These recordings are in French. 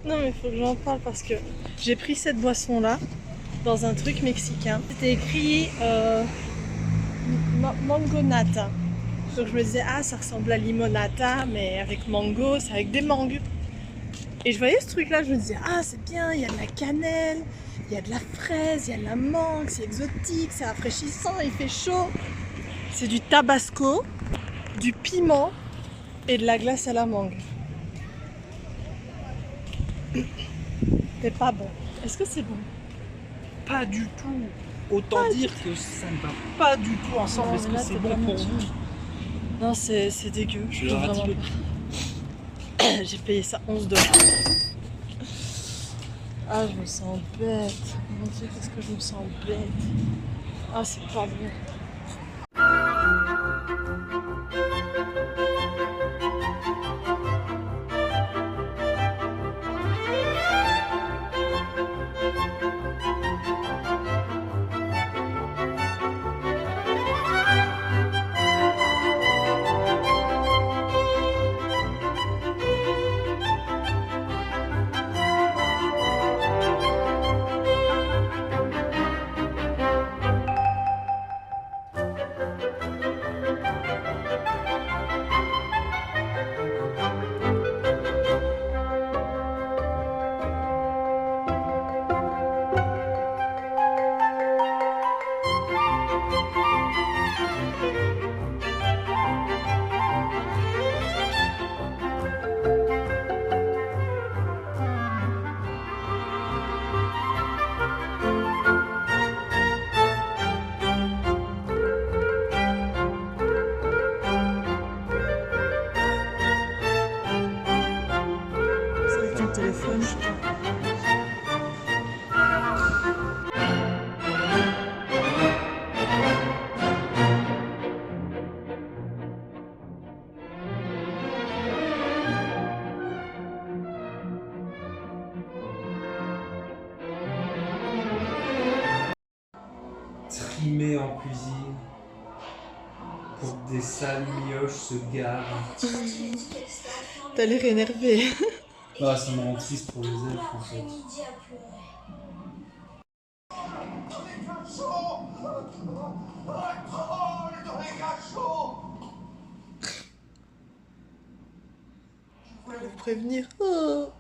Non mais faut que j'en parle parce que j'ai pris cette boisson là dans un truc mexicain. C'était écrit mango nata. Donc je me disais ah ça ressemble à limonata mais avec mango, c'est avec des mangues. Et je voyais ce truc là, je me disais ah c'est bien, il y a de la cannelle, il y a de la fraise, il y a de la mangue, c'est exotique, c'est rafraîchissant, il fait chaud. C'est du tabasco, du piment et de la glace à la mangue. C'est pas bon. Est-ce que c'est bon? Pas du tout. Autant dire que ça ne va pas du tout ensemble. Est-ce que c'est bon pour vous? Non, c'est dégueu. Je leur ai dit le prix. J'ai payé ça 11 $. Ah, je me sens bête. Mon Dieu, qu'est-ce que je me sens bête. Ah, c'est pas bon. Téléphone, je crois. Trimé en cuisine pour que des sales mioches se gavent. T'as l'air énervé. Ah, ça me rend triste pour les elfes en fait. Je voulais vous prévenir. Oh.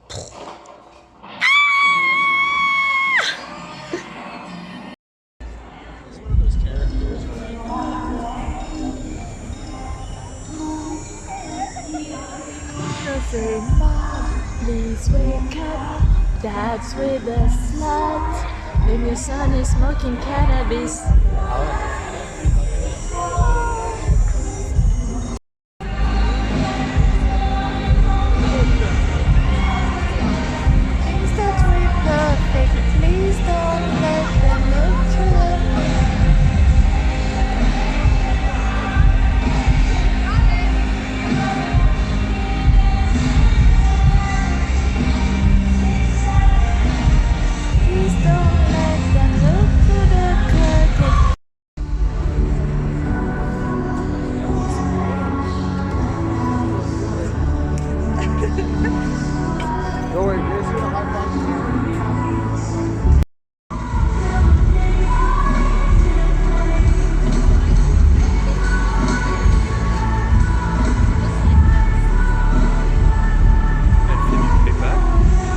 Please wake up, dad's with a slut, and your son is smoking cannabis. Things that we're perfect, please don't let them look to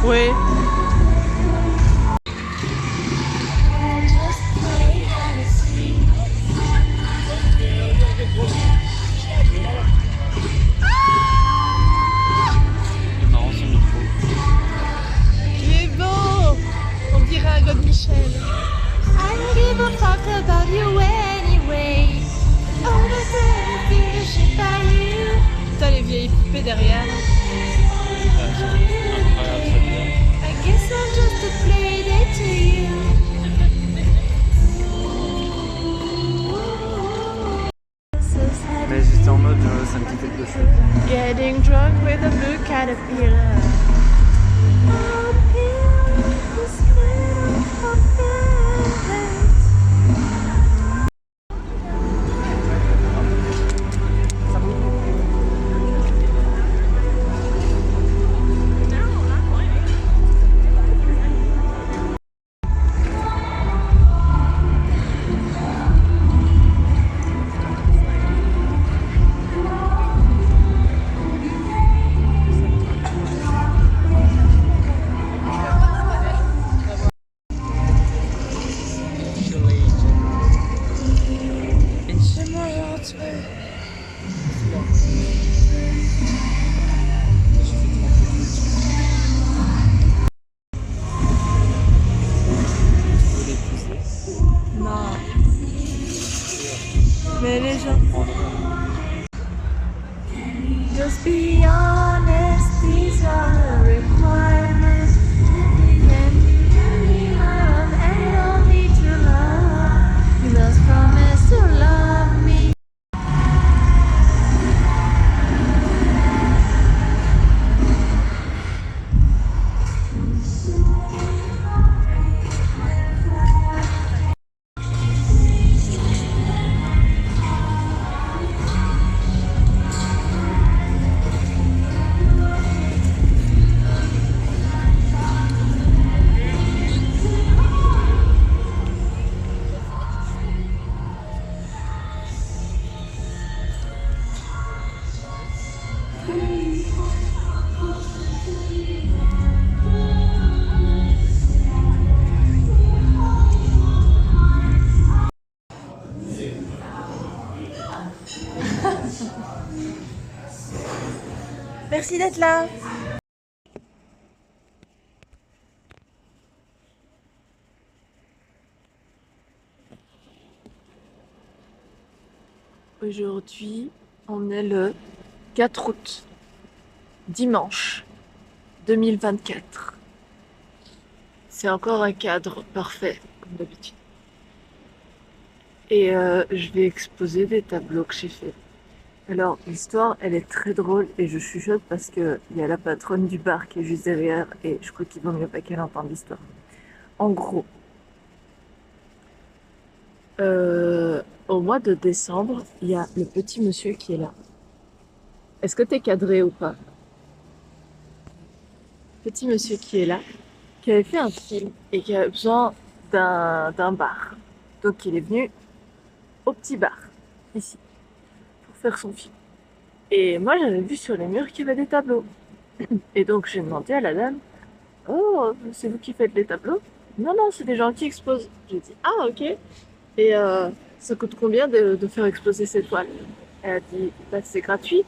Oui. C'est marrant son micro. Il est beau. On dirait un God Michel. I don't give a fuck about you anyway. All the time I feel the shit by you. Putain, les vieilles poupées derrière. I guess I'm just a play date to you. Mais j'étais en mode ça me quittait de choses. Getting drunk with a blue caterpillar. Tiens. Laisse-moi. J'ai fait tremper le truc. Tu veux l'épouser? Non. Et, Mais les gens. prendre. Just be honest, these are the requirements. And you don't need to love. You must promise to love me. Merci d'être là. Aujourd'hui, on est le 4 août, dimanche 2024. C'est encore un cadre parfait, comme d'habitude. Et je vais exposer des tableaux que j'ai faits. Alors, l'histoire, elle est très drôle et je chuchote parce que il y a la patronne du bar qui est juste derrière et je crois qu'il vaut mieux pas qu'elle entende l'histoire. En gros, au mois de décembre, il y a le petit monsieur qui est là. Est-ce que t'es cadré ou pas? Petit monsieur qui est là, qui avait fait un film et qui avait besoin d'un bar. Donc il est venu au petit bar, ici, pour faire son film. Et moi j'avais vu sur les murs qu'il y avait des tableaux. Et donc j'ai demandé à la dame, oh, c'est vous qui faites les tableaux? Non, non, c'est des gens qui exposent. J'ai dit, ah ok. Et ça coûte combien de faire exposer ces toiles? Elle a dit, bah c'est gratuit.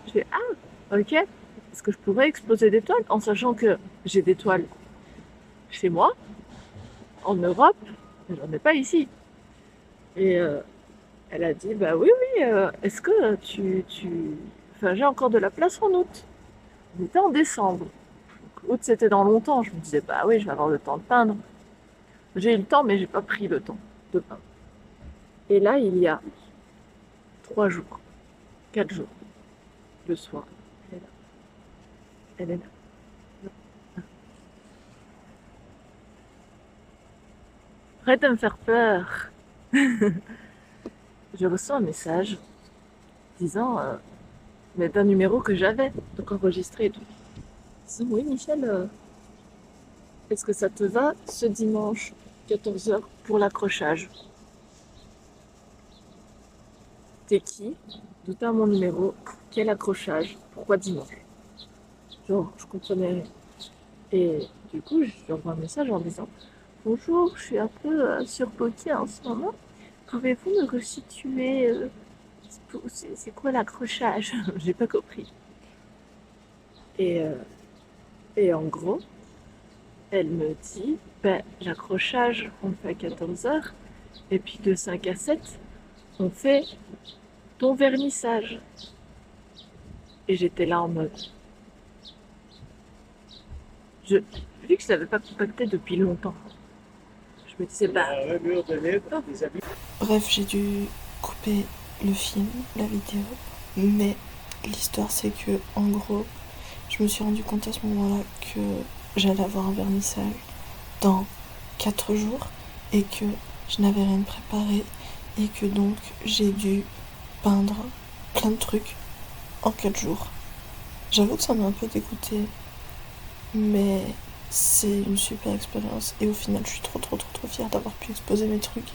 Je fais, ah ok. Est-ce que je pourrais exposer des toiles en sachant que j'ai des toiles chez moi, en Europe, mais j'en ai pas ici. Et elle a dit, bah oui, oui, est-ce que Enfin, j'ai encore de la place en août. On était en décembre. Donc, août, c'était dans longtemps. Je me disais, bah oui, je vais avoir le temps de peindre. J'ai eu le temps, mais j'ai pas pris le temps de peindre. Et là, il y a 3 jours, 4 jours, le soir, elle est là. Elle est là. Non. Arrête de me faire peur. Je reçois un message disant, mais d'un numéro que j'avais, donc enregistré et tout. Disant, oui Michel, est-ce que ça te va ce dimanche 14h pour l'accrochage? T'es qui? D'où t'as mon numéro? Quel accrochage? Pourquoi dimanche? Genre, je comprenais rien. Et du coup, je lui envoie un message en disant, bonjour, je suis un peu surbookée en ce moment. Pouvez-vous me resituer c'est quoi l'accrochage? J'ai pas compris. Et, et en gros, elle me dit, ben, l'accrochage, on le fait à 14h, et puis de 5 à 7, on fait ton vernissage. Et j'étais là en mode... Vu que je l'avais pas contacté depuis longtemps, je me disais, bah... Bref, j'ai dû couper le film, la vidéo, mais l'histoire c'est que, en gros, je me suis rendu compte à ce moment-là que j'allais avoir un vernissage dans 4 jours et que je n'avais rien préparé et que donc j'ai dû peindre plein de trucs en 4 jours. J'avoue que ça m'a un peu dégoûtée, mais c'est une super expérience et au final je suis trop fière d'avoir pu exposer mes trucs.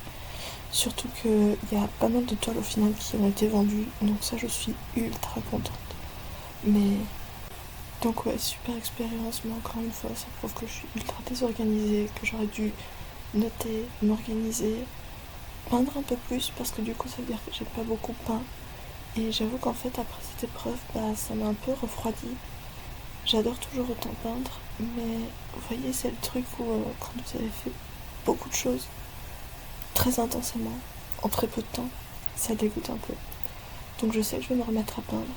Surtout qu'il y a pas mal de toiles au final qui ont été vendues, donc ça je suis ultra contente. Mais donc ouais, super expérience, mais encore une fois ça prouve que je suis ultra désorganisée, que j'aurais dû noter, m'organiser peindre un peu plus parce que du coup ça veut dire que j'ai pas beaucoup peint. Et j'avoue qu'en fait après cette épreuve, ça m'a un peu refroidi. J'adore toujours autant peindre, mais vous voyez c'est le truc où quand vous avez fait beaucoup de choses très intensément, en très peu de temps, ça dégoûte un peu. Donc je sais que je vais me remettre à peindre,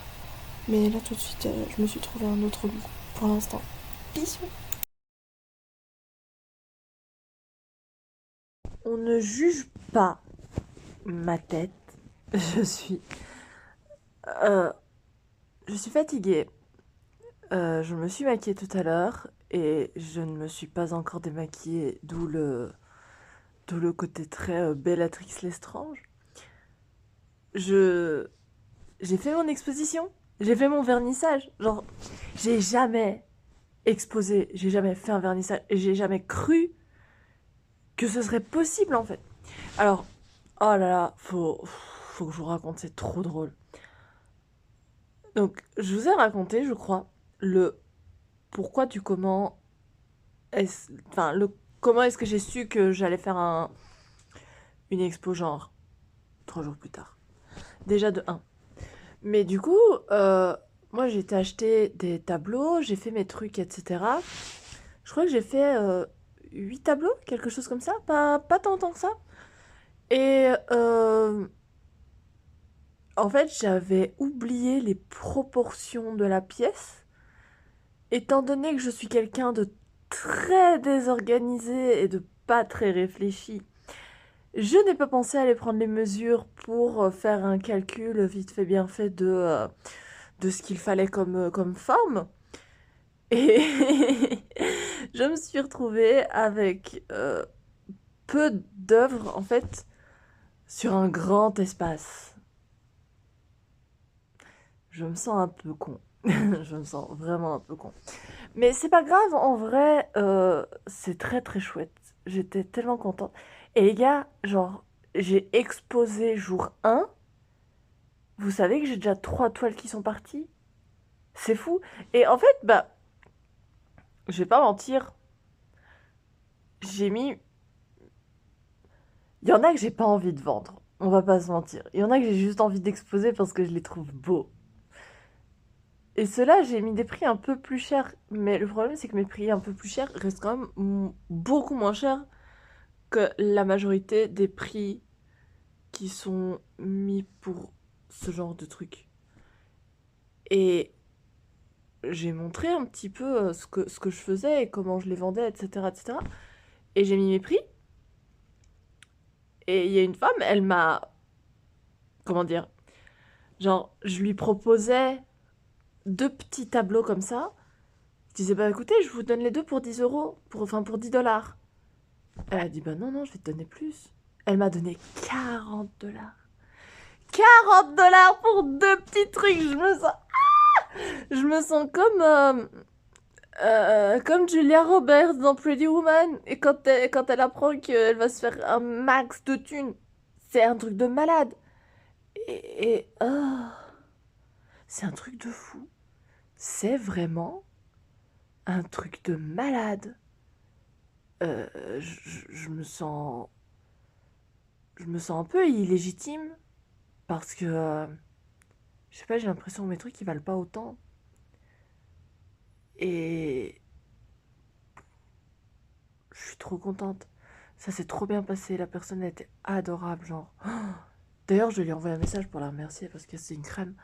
mais là tout de suite je me suis trouvé un autre goût pour l'instant. Bisous. On ne juge pas ma tête. Je suis, euh, je suis fatiguée. Je me suis maquillée tout à l'heure et je ne me suis pas encore démaquillée, d'où le côté très Bellatrix Lestrange. Je, j'ai fait mon exposition, j'ai fait mon vernissage. Genre, j'ai jamais exposé, j'ai jamais fait un vernissage et j'ai jamais cru que ce serait possible en fait. Alors, oh là là, faut que je vous raconte, c'est trop drôle. Donc, je vous ai raconté, je crois, le pourquoi du comment enfin, comment est-ce que j'ai su que j'allais faire une expo genre 3 jours plus tard. Déjà de 1. Mais du coup, moi j'ai été acheter des tableaux, j'ai fait mes trucs, etc. Je crois que j'ai fait 8 tableaux, quelque chose comme ça, pas tant que ça. Et en fait, j'avais oublié les proportions de la pièce. Étant donné que je suis quelqu'un de très désorganisé et de pas très réfléchi, je n'ai pas pensé à aller prendre les mesures pour faire un calcul vite fait bien fait de ce qu'il fallait comme forme. Et je me suis retrouvée avec peu d'œuvres en fait sur un grand espace. Je me sens un peu con. Je me sens vraiment un peu con. Mais c'est pas grave, en vrai, c'est très très chouette. J'étais tellement contente. Et les gars, genre, j'ai exposé jour 1. Vous savez que j'ai déjà 3 toiles qui sont parties? C'est fou. Et en fait, je vais pas mentir, j'ai mis... Il y en a que j'ai pas envie de vendre. On va pas se mentir. Il y en a que j'ai juste envie d'exposer parce que je les trouve beaux. Et ceux-là, j'ai mis des prix un peu plus chers. Mais le problème, c'est que mes prix un peu plus chers restent quand même beaucoup moins chers que la majorité des prix qui sont mis pour ce genre de trucs. Et j'ai montré un petit peu ce que je faisais et comment je les vendais, etc., etc. Et j'ai mis mes prix. Et il y a une femme, elle m'a... Comment dire? Genre, je lui proposais 2 petits tableaux comme ça. Je disais, bah écoutez, je vous donne les deux pour 10 euros, pour 10 $. Elle a dit, bah non, je vais te donner plus. Elle m'a donné 40 $. 40 $ pour 2 petits trucs, je me sens comme Julia Roberts dans Pretty Woman. Et quand elle apprend qu'elle va se faire un max de thunes, c'est un truc de malade. C'est un truc de fou. C'est vraiment un truc de malade. Je me sens un peu illégitime parce que je sais pas, j'ai l'impression que mes trucs ils valent pas autant. Et je suis trop contente. Ça s'est trop bien passé. La personne était adorable, genre. D'ailleurs, je lui ai envoyé un message pour la remercier parce que c'est une crème.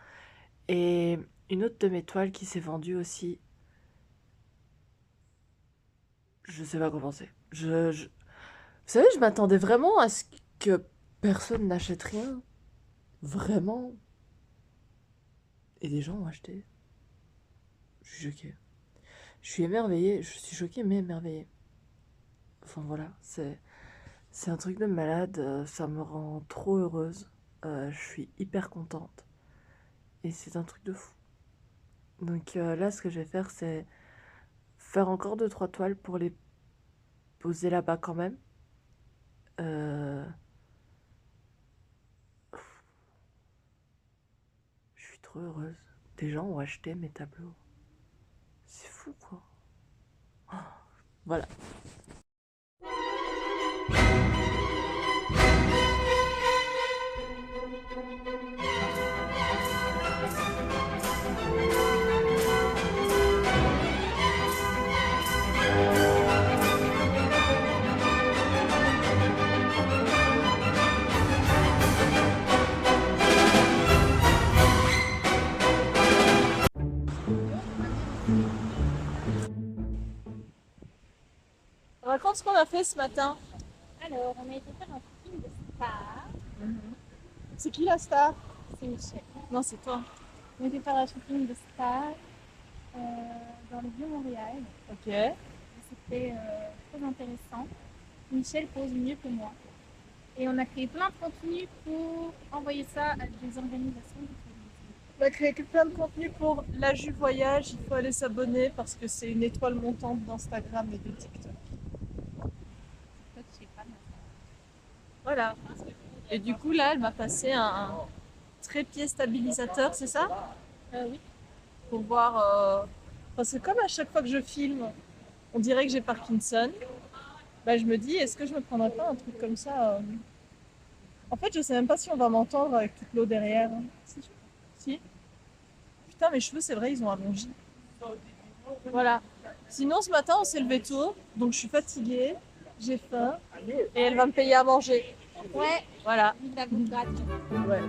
Et une autre de mes toiles qui s'est vendue aussi. Je sais pas comment c'est. Vous savez, je m'attendais vraiment à ce que personne n'achète rien. Vraiment. Et des gens ont acheté. Je suis choquée. Je suis émerveillée. Je suis choquée mais émerveillée. Enfin voilà, c'est un truc de malade. Ça me rend trop heureuse. Je suis hyper contente. Et c'est un truc de fou. Donc là, ce que je vais faire, c'est faire encore 2-3 toiles pour les poser là-bas quand même. Je suis trop heureuse. Des gens ont acheté mes tableaux. C'est fou, quoi. Oh, voilà. Raconte ce qu'on a fait ce matin. Alors, on a été faire un film de star. C'est qui la star? C'est Michel. Non, c'est toi. On a été faire un shooting de star dans le Vieux-Montréal. Ok. Et c'était très intéressant. Michel pose mieux que moi. Et on a créé plein de contenus pour envoyer ça à des organisations de tourisme. On a créé plein de contenu pour La Jus Voyage. Il faut aller s'abonner parce que c'est une étoile montante d'Instagram et de TikTok. Toi, tu sais pas, mais Voilà. Et du coup, là, elle m'a passé un trépied stabilisateur, c'est ça? oui. Pour voir. Parce que comme à chaque fois que je filme, on dirait que j'ai Parkinson. Bah, je me dis, est-ce que je me prendrais pas un truc comme ça En fait, je sais même pas si on va m'entendre avec toute l'eau derrière. Si. Putain, mes cheveux, c'est vrai, ils ont allongé. Voilà. Sinon, ce matin, on s'est levé tôt, donc je suis fatiguée, j'ai faim, et elle va me payer à manger. Ouais, Voilà. vive la bouffe gratuite. Ouais.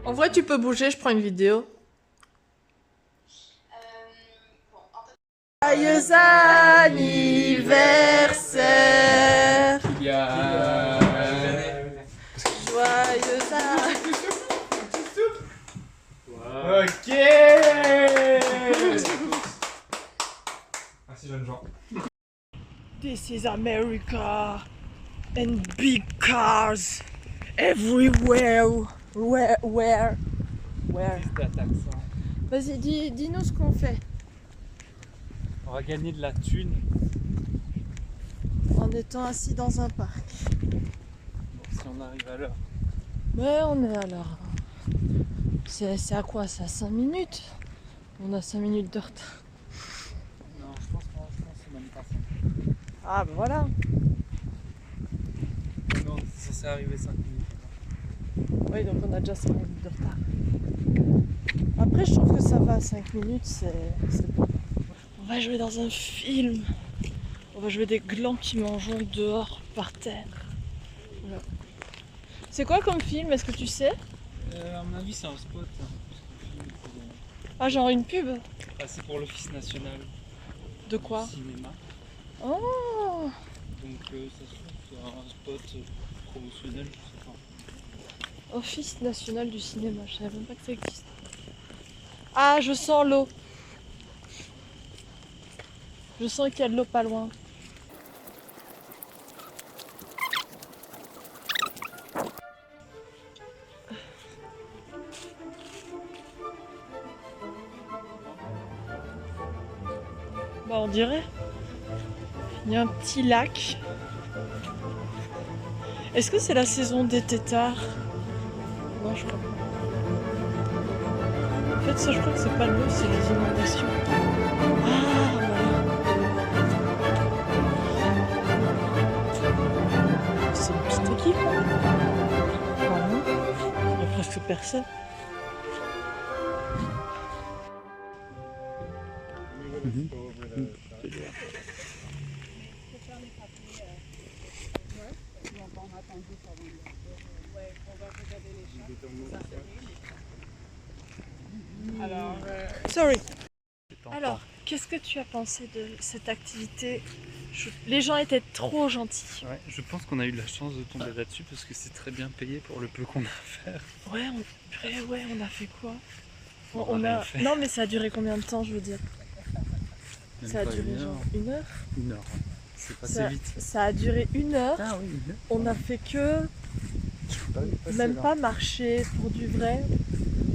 En vrai, tu peux bouger, je prends une vidéo. Joyeux anniversaire! Joyeux anniversaire! Ok. Merci jeunes gens. This is America and big cars everywhere. Where? Vas-y, dis-nous ce qu'on fait On va gagner de la thune. en étant assis dans un parc. Si on arrive à l'heure. Mais on est à l'heure. C'est à quoi ça? 5 minutes? On a 5 minutes de retard. Non, je pense que c'est même pas ça. Ah bah voilà. Non, c'est censé arriver 5 minutes. Oui, donc on a déjà 5 minutes de retard. Après, je trouve que ça va, 5 minutes, c'est bon. On va jouer dans un film. On va jouer des glands qui mangent dehors, par terre. Voilà. C'est quoi comme film? Est-ce que tu sais? À mon avis, c'est un spot. Ah, genre une pub? Ah, c'est pour l'Office national De quoi? du cinéma. Oh! Donc, ça se trouve, c'est un spot promotionnel, je sais pas. Office national du cinéma, je savais même pas que ça existe. Ah, je sens l'eau. Je sens qu'il y a de l'eau pas loin. Bah, on dirait. Il y a un petit lac. Est-ce que c'est la saison des têtards? Non, je crois pas. En fait, ça, je crois que c'est pas l'eau, c'est les inondations. Ah, voilà. C'est une petite équipe, hein. Enfin, non. Il y a presque personne. Sorry. Alors, qu'est-ce que tu as pensé de cette activité? Les gens étaient trop gentils. Ouais, je pense qu'on a eu de la chance de tomber là-dessus parce que c'est très bien payé pour le peu qu'on a à faire. Ouais, on a fait quoi? On a rien fait. Non, mais ça a duré combien de temps, je veux dire? Même Ça a pas duré une heure. genre 1 heure? Une heure. C'est passé Ça, vite. ça a duré 1 heure. Ah oui, une heure. On a fait que Passer, même là. pas marcher pour du vrai.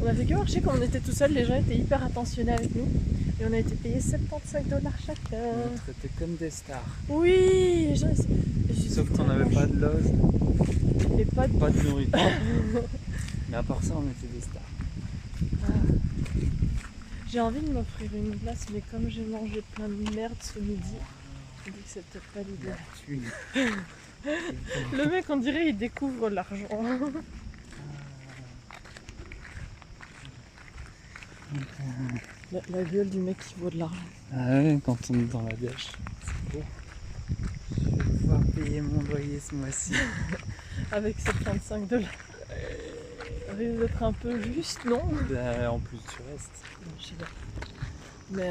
On a fait que marcher quand on était tout seul, les gens étaient hyper attentionnés avec nous. Et on a été payé 75 $ chacun. On nous traitait comme des stars. Oui, les gens. Sauf qu'on n'avait pas de loge, Et pas de. pas de nourriture. Mais à part ça, on était des stars. J'ai envie de m'offrir une glace, mais comme j'ai mangé plein de merde ce midi, je me dis que c'est peut-être pas l'idée. Le mec, on dirait, il découvre l'argent. La gueule du mec qui vaut de l'argent. Ah ouais, quand on est dans la dèche, c'est beau. Je vais pouvoir payer mon loyer ce mois-ci. Avec 75 $. Ça risque d'être un peu juste, non? En plus du reste. Je sais pas. Mais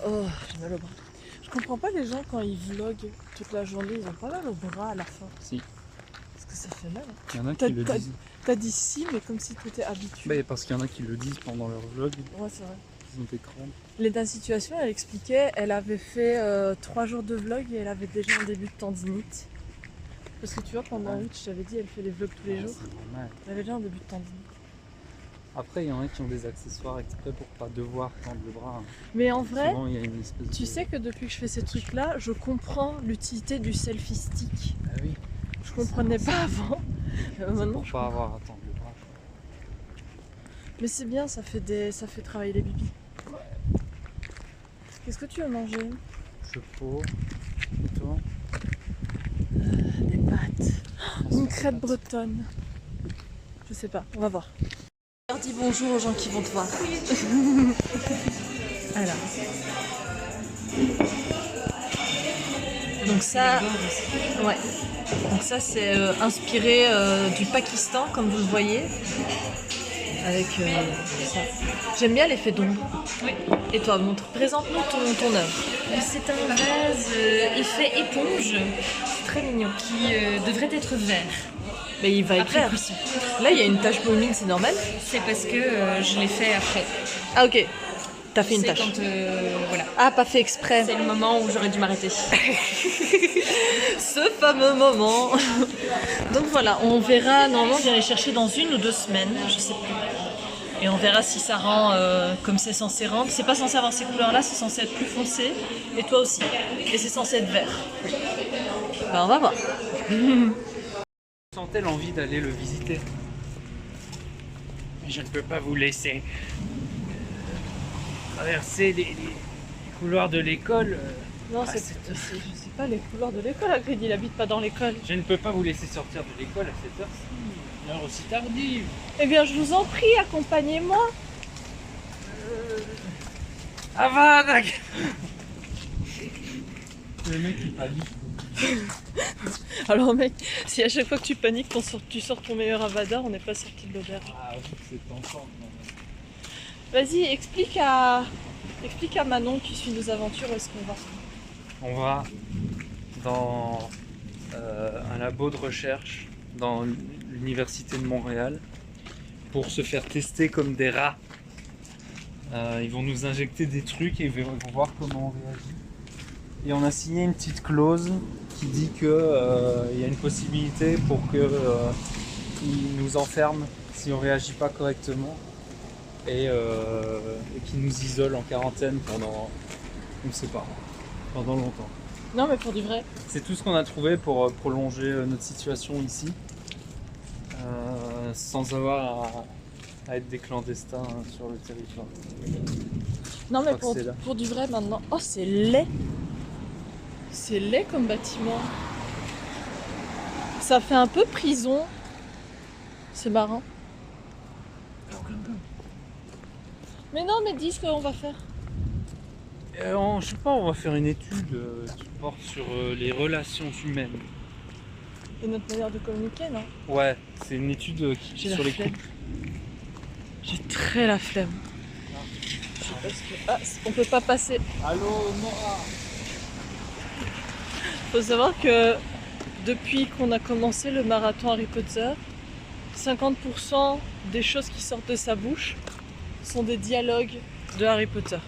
oh, j'ai mal au bras. Je comprends pas les gens quand ils vloguent toute la journée, ils ont pas mal au bras à la fin. Si. Parce que ça fait mal. Il y en a qui le disent. T'as dit si, mais comme si t'étais habitué. Bah, parce qu'il y en a qui le disent pendant leur vlog. Ouais, c'est vrai. Ils ont des crampes. Leda Situation, elle expliquait, elle avait fait 3 jours de vlog et elle avait déjà un début de tendinite. Parce que tu vois, pendant août, je t'avais dit, elle fait les vlogs tous les jours. C'est normal. Elle avait déjà un début de tendinite. Après, il y en a qui ont des accessoires exprès pour pas devoir tendre le bras. Mais en vrai, Souvent, il y a une espèce tu de... sais que depuis que je fais ces trucs-là, je comprends l'utilité du selfie stick. Ah oui. Je comprenais pas avant. Maintenant, Pour je pas comprends. avoir à tendre le bras. Mais c'est bien, ça fait travailler les bibis. Qu'est-ce que tu veux manger? Chapeau. Et toi? Des pâtes. Une crêpe bretonne. Je sais pas, on va voir. Dis bonjour aux gens qui vont te voir. Alors. Donc ça, ouais. Donc ça c'est inspiré du Pakistan, comme vous le voyez. Avec ça. J'aime bien l'effet d'ombre. Oui. Et toi, présente-nous ton œuvre. C'est un vase effet éponge Très mignon. qui devrait être vert. Mais il va être Après vert. cuisson. Là, il y a une tache blooming, c'est normal? C'est parce que je l'ai fait après. Ah ok. T'as fait une C'est tache. quand voilà. Ah, pas fait exprès. C'est le moment où j'aurais dû m'arrêter. Ce fameux moment. Donc voilà, on verra. Normalement, on vient les chercher dans 1 ou 2 semaines, je sais plus. Et on verra si ça rend comme c'est censé rendre. C'est pas censé avoir ces couleurs-là, c'est censé être plus foncé. Et toi aussi. Et c'est censé être vert. Ben, on va voir. Sent-elle envie d'aller le visiter? Mais je ne peux pas vous laisser traverser les couloirs de l'école. Non, Ah, je sais pas les couleurs de l'école. Hagrid, il habite pas dans l'école. Je ne peux pas vous laisser sortir de l'école à cette heure-ci. Une heure aussi tardive. Eh bien, je vous en prie, accompagnez-moi. Avada! Le mec il panique. Alors mec, si à chaque fois que tu paniques, tu sors ton meilleur Avada, on n'est pas sorti de l'auberge. Ah oui, c'est ensemble. Vas-y, explique à Manon qui suit nos aventures où est-ce qu'on va. On va dans un labo de recherche dans l'université de Montréal pour se faire tester comme des rats. Ils vont nous injecter des trucs et ils vont voir comment on réagit. Et on a signé une petite clause qui dit que il y a une possibilité pour que ils nous enferment si on réagit pas correctement et qu'ils nous isolent en quarantaine pendant, on ne sait pas, pendant longtemps. Non mais pour du vrai. C'est tout ce qu'on a trouvé pour prolonger notre situation ici, sans avoir à être des clandestins sur le territoire. Non mais Je crois que c'est là. pour du vrai maintenant. Oh c'est laid. C'est laid comme bâtiment. Ça fait un peu prison. C'est marrant. Mais non mais dis ce qu'on va faire. Je sais pas, on va faire une étude qui porte sur les relations humaines. Et notre manière de communiquer, non? Ouais, c'est une étude J'ai sur la les flemme. couples. J'ai très la flemme. Je sais pas ce que... Ah, on peut pas passer. Allô, Nora. Faut savoir que depuis qu'on a commencé le marathon Harry Potter, 50% des choses qui sortent de sa bouche sont des dialogues de Harry Potter.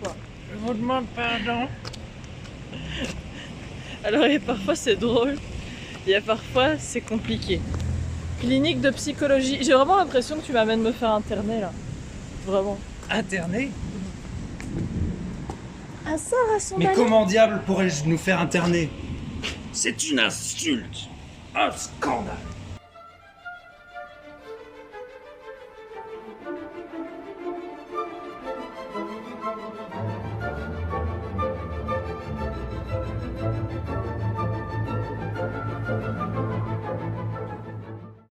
Quoi? Je vous demande pardon. Alors, et parfois c'est drôle, et parfois c'est compliqué. Clinique de psychologie. J'ai vraiment l'impression que tu m'amènes me faire interner là. Vraiment. Interner? Ah, ça, son Mais comment diable pourrais-je nous faire interner? C'est une insulte! Un scandale!